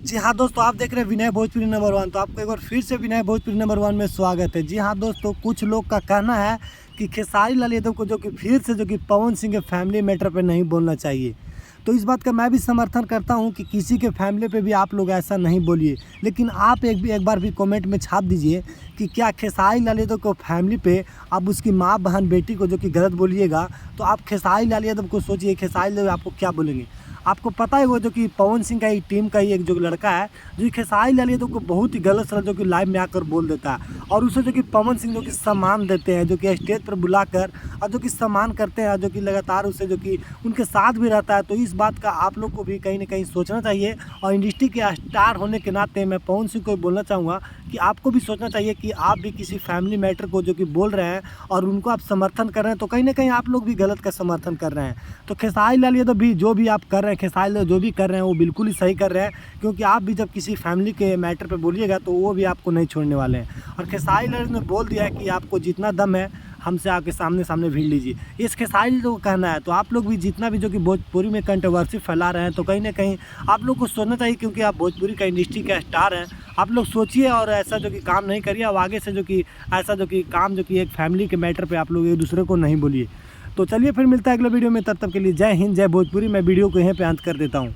जी हाँ दोस्तों, आप देख रहे हैं विनय भोजपुरी नंबर वन। तो आपको एक बार फिर से विनय भोजपुरी नंबर वन में स्वागत है। जी हाँ दोस्तों, कुछ लोग का कहना है कि खेसारी लाल यादव को जो कि फिर से जो कि पवन सिंह के फैमिली मैटर पे नहीं बोलना चाहिए। तो इस बात का मैं भी समर्थन करता हूं कि किसी के फैमिली पे भी आप लोग ऐसा नहीं बोलिए, लेकिन आप एक बार भी कमेंट में छाप दीजिए कि क्या खेसारी लाल यादव को फैमिली पे आप उसकी माँ बहन बेटी को जो कि गलत बोलिएगा, तो आप खेसारी लाल यादव को सोचिए खेसारी लाल यादव आपको क्या बोलेंगे। आपको पता है वो जो कि पवन सिंह का ही टीम का ही एक जो लड़का है जो खेसारी लाल यादव को बहुत ही गलत सलत जो कि लाइव में आकर बोल देता है, और उसे जो कि पवन सिंह जो कि सम्मान देते हैं, जो कि स्टेज पर बुलाकर और जो कि सम्मान करते हैं, जो कि लगातार उसे जो कि उनके साथ भी रहता है। तो इस बात का आप लोग को भी कहीं ना कहीं सोचना चाहिए, और इंडस्ट्री के स्टार होने के नाते मैं पवन सिंह को बोलना चाहूँगा कि आपको भी सोचना चाहिए कि आप भी किसी फैमिली मैटर को जो कि बोल रहे हैं और उनको आप समर्थन कर रहे हैं, तो कहीं ना कहीं आप लोग भी गलत का समर्थन कर रहे हैं। तो खेसारी लाल यादव भी जो भी आप कर रहे हैं, खेसारी लाल जो भी कर रहे हैं वो बिल्कुल ही सही कर रहे हैं, क्योंकि आप भी जब किसी फैमिली के मैटर पे बोलिएगा तो वो भी आपको नहीं छोड़ने वाले हैं। और खेसारी लाल ने बोल दिया है कि आपको जितना दम है हमसे आके सामने सामने भिड़ लीजिए, इस खेसारी लाल को कहना है। तो आप लोग भी जितना भी जो कि भोजपुरी में कंट्रोवर्सी फैला रहे हैं, तो कहीं ना कहीं आप लोग को सोचना चाहिए, क्योंकि आप भोजपुरी का इंडस्ट्री का स्टार हैं। आप लोग सोचिए और ऐसा जो कि काम नहीं करिए, और आगे से जो कि ऐसा जो कि काम जो कि एक फैमिली के मैटर पे आप लोग एक दूसरे को नहीं बोलिए। तो चलिए फिर मिलता है अगले वीडियो में, तब तक के लिए जय हिंद जय भोजपुरी। मैं वीडियो को यहीं पे अंत कर देता हूँ।